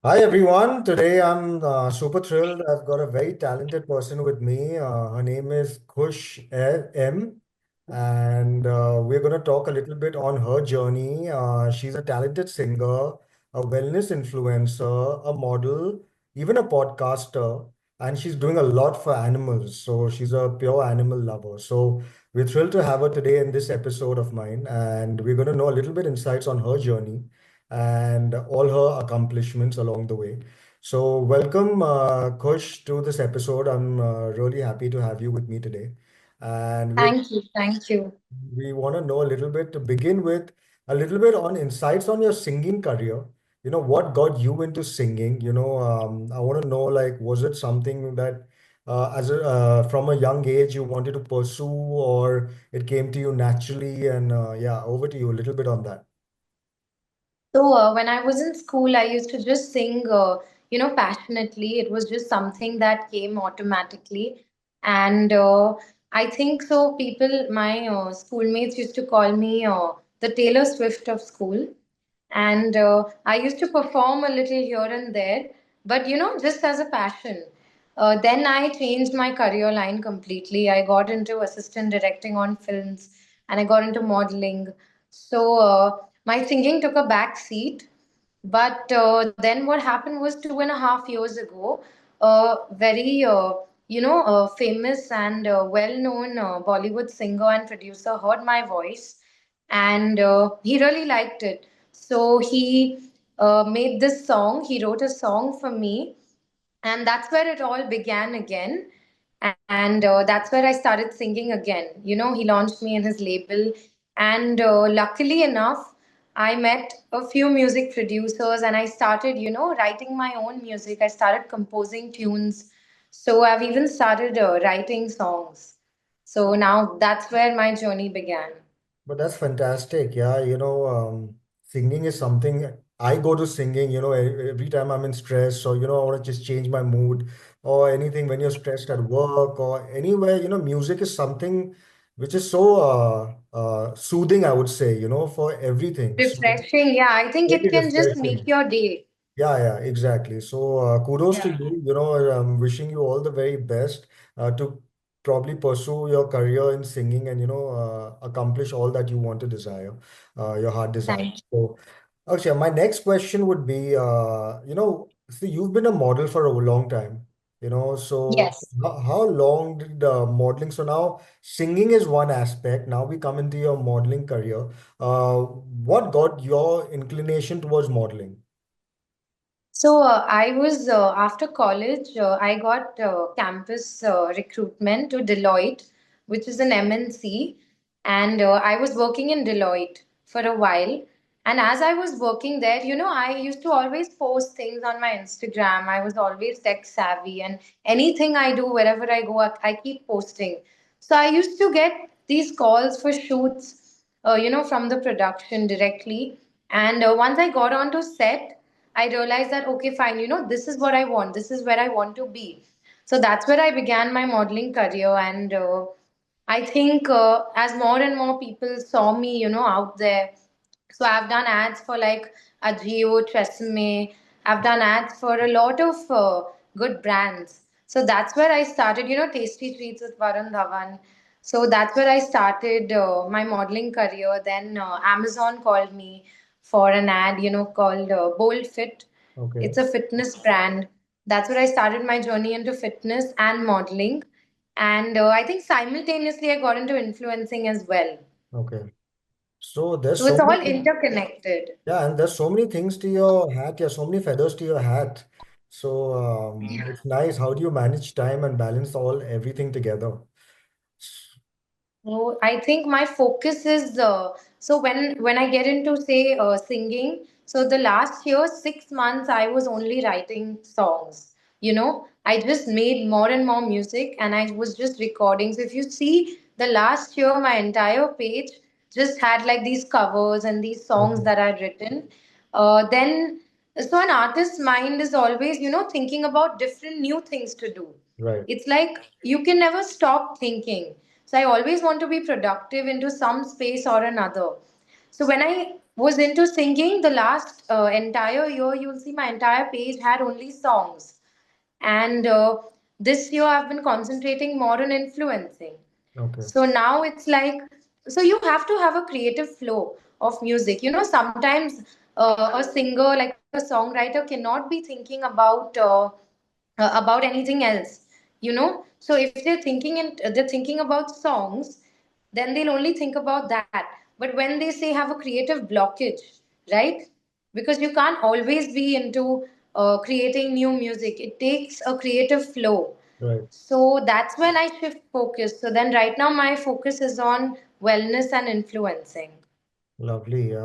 Hi everyone. Today I'm super thrilled. I've got a very talented person with me. Her name is Khussh M, and we're going to talk a little bit on her journey. She's a talented singer, a wellness influencer, a model, even a podcaster, and she's doing a lot for animals. So she's a pure animal lover. So we're thrilled to have her today in this episode of mine, and we're going to know a little bit insights on her journey and all her accomplishments along the way. So, welcome, Kush, to this episode. I'm really happy to have you with me today. And Thank you. Thank you. we want to know a little bit to begin with, a little bit on insights on your singing career. What got you into singing? I want to know, like, was it something that from a young age you wanted to pursue, or it came to you naturally? And yeah, over to you a little bit on that. When I was in school, I used to just sing, passionately. It was just something that came automatically. And I think so. My schoolmates used to call me the Taylor Swift of school. And I used to perform a little here and there, but just as a passion. Then I changed my career line completely. I got into assistant directing on films, and I got into modeling. So my singing took a back seat. But then what happened was 2.5 years ago, a very famous and well-known Bollywood singer and producer heard my voice, and he really liked it. So he made this song. He wrote a song for me, and that's where it all began again. And that's where I started singing again. He launched me in his label, and luckily enough, I met a few music producers, and I started writing my own music. I started composing tunes, so I've even started writing songs. So now that's where my journey began. But that's fantastic. Yeah, singing is something I go to singing, every time I'm in stress or, I want to just change my mood or anything when you're stressed at work or anywhere, music is something which is so soothing, I would say, for everything. So Refreshing, yeah, I think very it can just make refreshing. your day. Yeah, exactly. So kudos to Yeah. you. I'm wishing you all the very best to probably pursue your career in singing and accomplish all that you want to desire, your heart desire. Thank you. So, actually, my next question would be, see, you've been a model for a long time, so Yes. how long did modeling? So now singing is one aspect. Now we come into your modeling career. What got your inclination towards modeling? I was after college. I got campus recruitment to Deloitte, which is an MNC, and I was working in Deloitte for a while. And as I was working there, I used to always post things on my Instagram. I was always tech savvy, and anything I do, wherever I go, I keep posting. So I used to get these calls for shoots, from the production directly. And once I got onto set, I realized that, okay, fine, this is what I want. This is where I want to be. So that's where I began my modeling career. And I think as more and more people saw me, out there, so I've done ads for like Agio, Tresemme. I've done ads for a lot of good brands. So that's where I started, Tasty Treats with Varun Dhawan. So that's where I started my modeling career. Then Amazon called me for an ad, called Bold Fit. Okay. It's a fitness brand. That's where I started my journey into fitness and modeling. And I think simultaneously I got into influencing as well. Okay. So there's So so it's many all things. interconnected. Yeah, and there's so many things to your hat. Yeah, so many feathers to your hat. So it's nice. How do you manage time and balance all everything together? Oh, I think my focus is so when I get into say singing. So the last year, 6 months, I was only writing songs. I just made more and more music, and I was just recording. So if you see the last year, my entire page just had like these covers and these songs Okay. that I'd written. Then so an artist's mind is always thinking about different new things to do. Right. It's like you can never stop thinking. So I always want to be productive into some space or another. So was into singing. The last entire year, you'll see my entire page had only songs. And this year, I've been concentrating more on influencing. Okay. So now it's like, so you have to have a creative flow of music. You know, sometimes a singer, like a songwriter, cannot be thinking about anything else. You know, so if they're thinking about songs, then they'll only think about that. But when they say have a creative blockage, right? Because you can't always be into creating new music. It takes a creative flow. Right. So that's when I shift focus. So then right now my focus is on wellness and influencing. Lovely.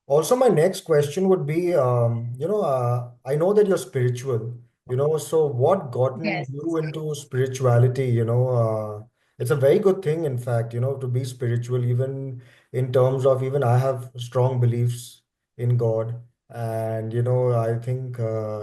Also, my next question would be, I know that you're spiritual, so what gotten Yes. you into spirituality, it's a very good thing, in fact, to be spiritual, even in terms of, even I have strong beliefs in God, and, I think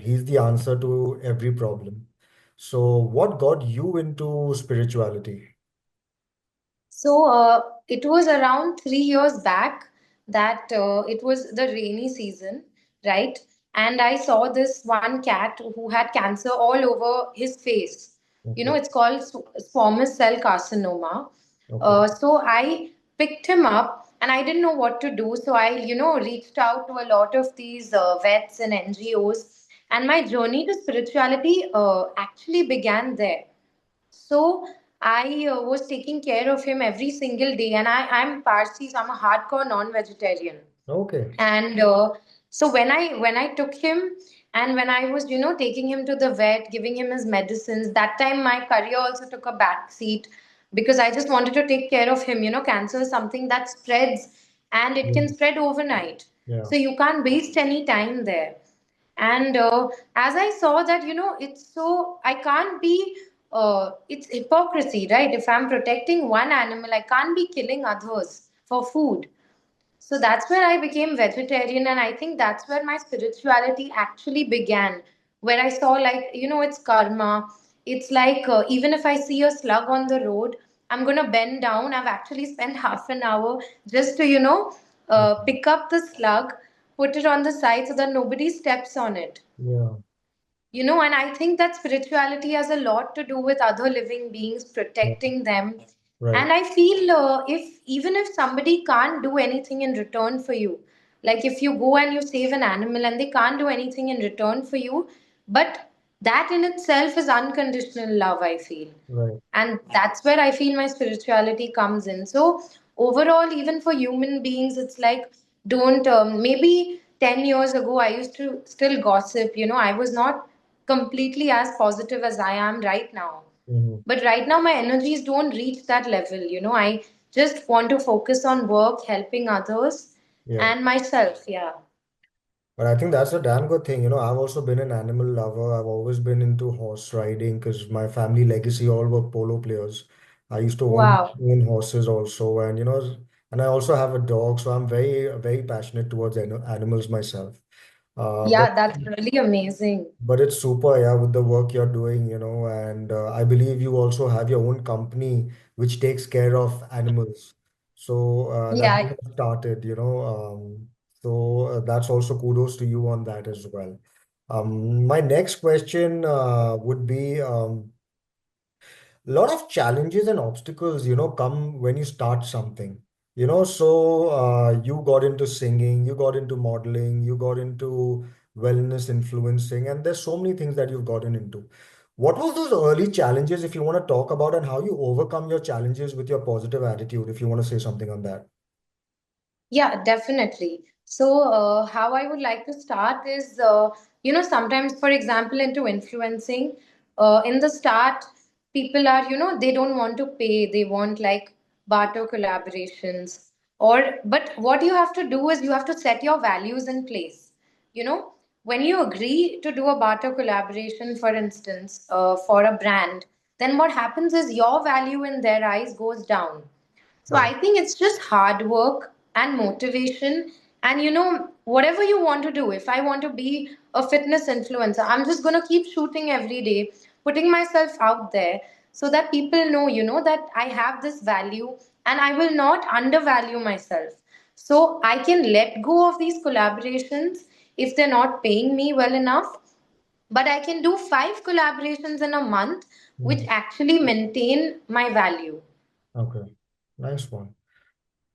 He's the answer to every problem. So, what got you into spirituality? So it was around 3 years back that it was the rainy season, right? And I saw this one cat who had cancer all over his face. You know, Okay. it's called squamous cell carcinoma. Okay. So I picked him up and I didn't know what to do. So I, reached out to a lot of these vets and NGOs. And my journey to spirituality actually began there. So I was taking care of him every single day, and I'm Parsi, so I'm a hardcore non-vegetarian. Okay. And so when I took him, and when I was taking him to the vet, giving him his medicines, that time my career also took a back seat because I just wanted to take care of him. You know, cancer is something that spreads, and it can Mm. spread overnight, Yeah. so you can't waste any time there. And as I saw that, it's so I can't be it's hypocrisy, right? If I'm protecting one animal, I can't be killing others for food. So that's where I became vegetarian, and I think that's where my spirituality actually began. Where I saw, like, it's karma. It's like, even if I see a slug on the road, I'm gonna bend down. I've actually spent half an hour just to, Mhm. pick up the slug, put it on the side so that nobody steps on it. Yeah. And I think that spirituality has a lot to do with other living beings, Mhm. protecting them. Right. And I feel, if even if somebody can't do anything in return for you, like if you go and you save an animal and they can't do anything in return for you, but that in itself is unconditional love, I feel. Right. And that's where I feel my spirituality comes in. So overall, even for human beings, it's like, don't maybe 10 years ago I used to still gossip. I was not completely as positive as I am right now. Hmm. But right now my energies don't reach that level. I just want to focus on work, helping others, Yeah. and myself. Yeah. But I think that's a damn good thing. I've also been an animal lover. I've always been into horse riding because my family legacy all were polo players. I used to Wow. own horses also, and and I also have a dog, so I'm very, very passionate towards animals myself. But Yeah, that's really amazing. But it's super, yeah, with the work you're doing, and I believe you also have your own company which takes care of animals. So that's Yeah. what I started, so that's also kudos to you on that as well. My next question would be, a lot of challenges and obstacles, come when you start something. So you got into singing, you got into modeling, you got into wellness influencing, and there's so many things that you've gotten into. What was those early challenges, if you want to talk about, and how you overcome your challenges with your positive attitude, if you want to say something on that? Yeah, definitely. So, how I would like to start is, sometimes, for example, into influencing, in the start, people are, they don't want to pay, they want like barter collaborations. But what you have to do is you have to set your values in place. When you agree to do a barter collaboration, for instance, for a brand, then what happens is your value in their eyes goes down. So Yeah. I think it's just hard work and motivation. And whatever you want to do, if I want to be a fitness influencer, I'm just going to keep shooting every day, putting myself out there so that people know, that I have this value and I will not undervalue myself. So I can let go of these collaborations if they're not paying me well enough, but I can do 5 collaborations in a month which Mhm. actually maintain my value. Okay, nice one.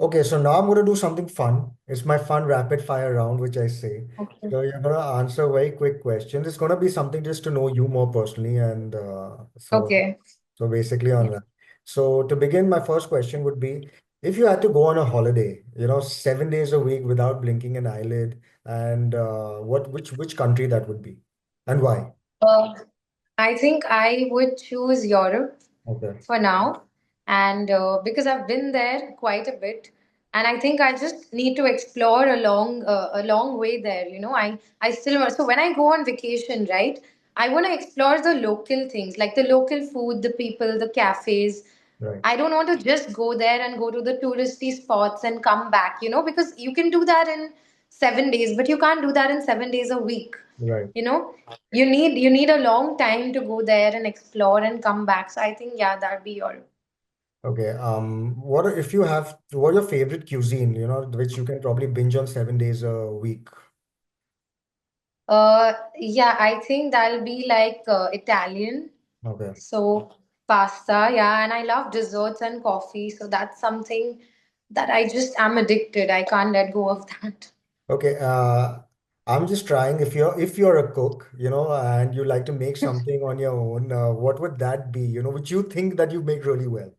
Okay, so now I'm going to do something fun. It's my fun rapid fire round, which I say. Okay. So you're going to answer very quick questions. It's going to be something just to know you more personally, and Okay. so basically on Yeah. that. So to begin, my first question would be, if you had to go on a holiday, 7 days a week without blinking an eyelid, and which country that would be, and why? Uh, I think I would choose Europe Okay, for now, and because I've been there quite a bit, and I think I just need to explore a long way there. I still want. So when I go on vacation, right, I want to explore the local things, like the local food, the people, the cafes. right, I don't want to just go there and go to the touristy spots and come back, because you can do that in 7 days, but you can't do that in 7 days a week. right. You know, you need a long time to go there and explore and come back. So I think yeah, that'd be your. Okay. What are your favorite cuisine, which you can probably binge on 7 days a week? Yeah, I think that'll be like Italian. Okay. So pasta, yeah, and I love desserts and coffee. So that's something that I just am addicted. I can't let go of that. Okay. I'm just trying. If you're a cook, and you like to make something on your own, what would that be? Which you think that you make really well.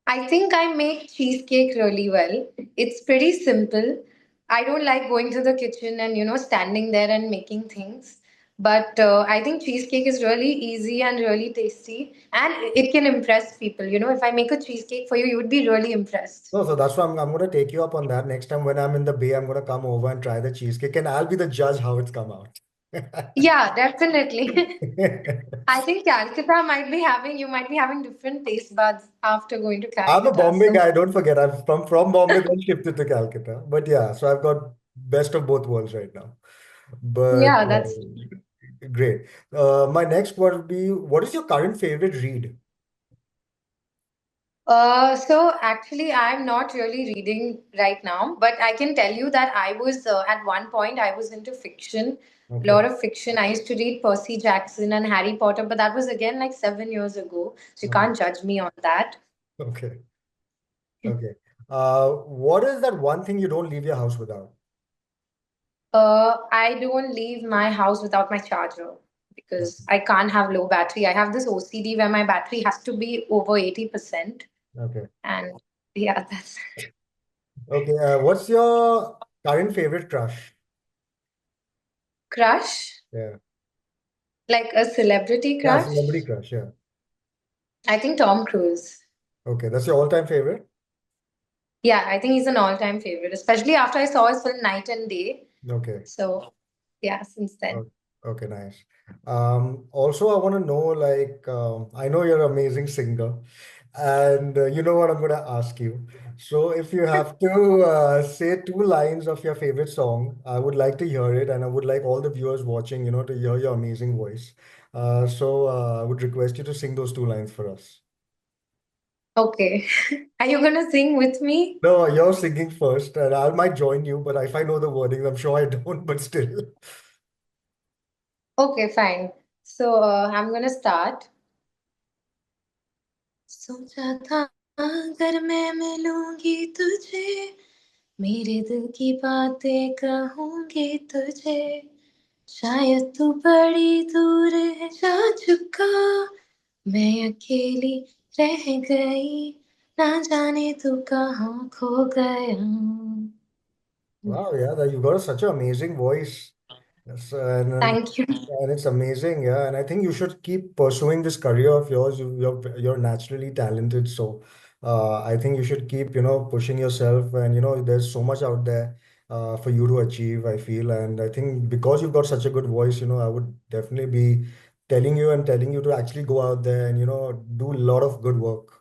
I think I make cheesecake really well. It's pretty simple. I don't like going to the kitchen and standing there and making things. But I think cheesecake is really easy and really tasty, and it can impress people. If I make a cheesecake for you, you would be really impressed. No, so that's why I'm going to take you up on that. Next time when I'm in the Bay, I'm going to come over and try the cheesecake, and I'll be the judge how it's come out. Yeah, definitely. I think Calcutta you might be having different taste buds after going to I'm a Calcutta. Bombay So guy, don't forget. I'm from Bombay, then shifted to Calcutta. But yeah, so I've got best of both worlds right now. But yeah, that's. great. My next one would be, what is your current favorite read? So actually, I'm not really reading right now, but I can tell you that I was at one point I was into fiction, a Okay, lot of fiction. I used to read Percy Jackson and Harry Potter, but that was again like 7 years ago, so you okay, can't judge me on that. okay, okay. What is that one thing you don't leave your house without? I don't leave my house without my charger because Okay, I can't have low battery. I have this OCD where my battery has to be over 80%, okay, and yeah, that's okay. What's your current favorite crush? crush, Yeah, like a celebrity yeah, crush. celebrity crush. Yeah. I think Tom Cruise. Okay, that's your all-time favorite? Yeah, I think he's an all-time favorite, especially after I saw his film Night and Day. Okay. So, yeah, since then. Okay, nice. Also, I want to know, like, I know you're an amazing singer, and you know what I'm going to ask you. So, if you have to say 2 lines of your favorite song, I would like to hear it, and I would like all the viewers watching, to hear your amazing voice. I would request you to sing those 2 lines for us. Okay. Are you gonna sing with me? No, you're singing first, and I might join you, but if I know the wording, I'm sure I don't, but still. Okay, fine. So, I'm gonna start. सोचा था अगर मैं मिलूंगी तुझे मेरे दिल की बातें कहूंगी तुझे शायद तू बड़ी दूर है जा चुका मैं अकेली रह गई ना जाने तू कहाँ खो गया. Wow, yeah, that you got such an amazing voice. Yes, Thank you. and it's amazing, yeah. And I think you should keep pursuing this career of yours. You're naturally talented, so I think you should keep, pushing yourself. And there's so much out there for you to achieve, I feel. And I think because you've got such a good voice, I would definitely be telling you to actually go out there and do a lot of good work,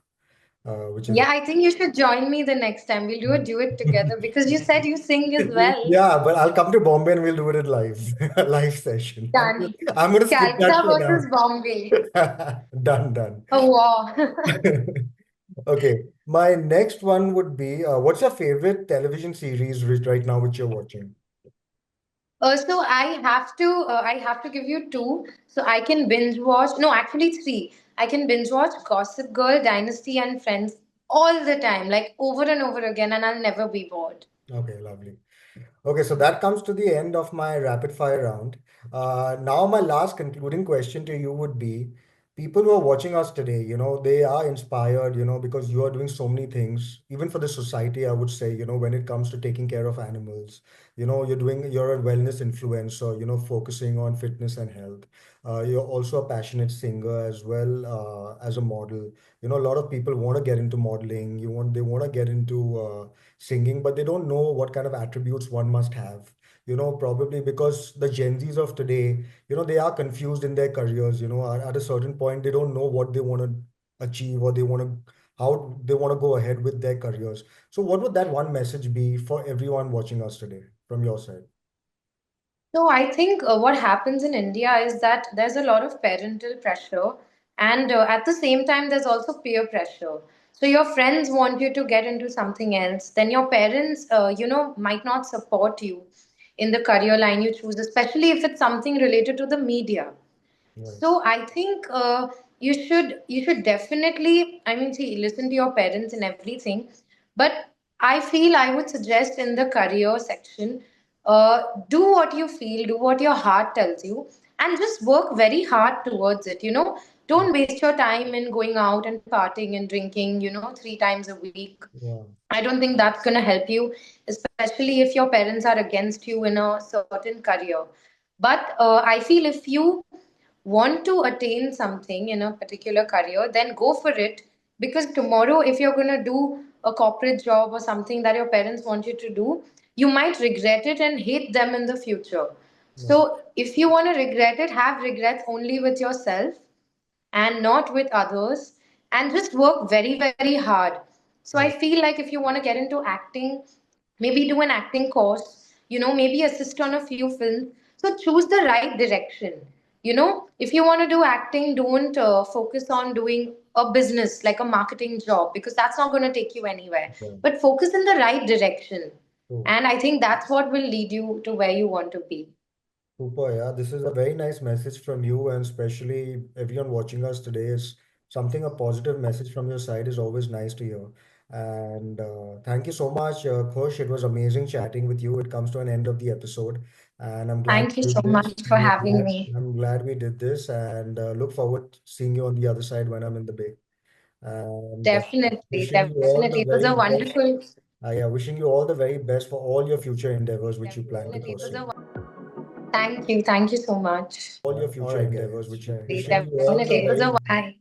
which is Yeah, I think you should join me the next time. We'll do a duet together because you said you sing as well. yeah, but I'll come to Bombay and we'll do it in live, a live session. Done. I'm gonna skip that Calcutta for versus now. Bombay. Done, done. Oh, wow. Okay, my next one would be what's your favorite television series right now which you're watching? So I have to give you two. So I can binge watch. No, actually three. I can binge watch Gossip Girl, Dynasty, and Friends all the time, like over and over again, and I'll never be bored. Okay, lovely. Okay, so that comes to the end of my rapid fire round. Now, my last concluding question to you would be people who are watching us today, they are inspired, because you are doing so many things, even for the society, I would say, when it comes to taking care of animals, you're a wellness influencer, focusing on fitness and health. You're also a passionate singer as well, as a model. A lot of people want to get into modeling, they want to get into, singing, but they don't know what kind of attributes one must have. Probably because the Gen Zs of today, they are confused in their careers. At a certain point, they don't know what they want to achieve or how they want to go ahead with their careers. So, what would that one message be for everyone watching us today from your side? So I think what happens in India is that there's a lot of parental pressure, and at the same time, there's also peer pressure. So your friends want you to get into something else, then your parents, might not support you in the career line you choose, especially if it's something related to the media. Right. So I think you should definitely, I mean, see, listen to your parents and everything, but I feel I would suggest in the career section, do what you feel, do what your heart tells you, and just work very hard towards it. Don't waste your time in going out and partying and drinking, three times a week. Yeah. I don't think that's going to help you, especially if your parents are against you in a certain career. But I feel if you want to attain something in a particular career, then go for it. Because tomorrow, if you're going to do a corporate job or something that your parents want you to do, you might regret it and hate them in the future. Right. So, if you want to regret it, have regrets only with yourself and not with others, and just work very, very hard. So I Right. feel like if you want to get into acting, maybe do an acting course, maybe assist on a few films. So choose the right direction. If you want to do acting, don't focus on doing a business like a marketing job, because that's not going to take you anywhere. Right. But focus in the right direction. True. And I think that's what will lead you to where you want to be. Super, yeah. This is a very nice message from you, and especially everyone watching us today is something a positive message from your side is always nice to hear. And thank you so much, Khush. It was amazing chatting with you. It comes to an end of the episode, and I'm glad Thank you we so did this. much for having me. I'm glad we did this, and look forward to seeing you on the other side when I'm in the Bay. And Definitely, wishing you all the definitely. It was very a best. wonderful. Yeah, wishing you all the very best for all your future endeavors which you plan to Definitely, it was pursue. a. Thank you so much. All your All future right, endeavors guys. which you wishing you all the Definitely, it was very a. Hi.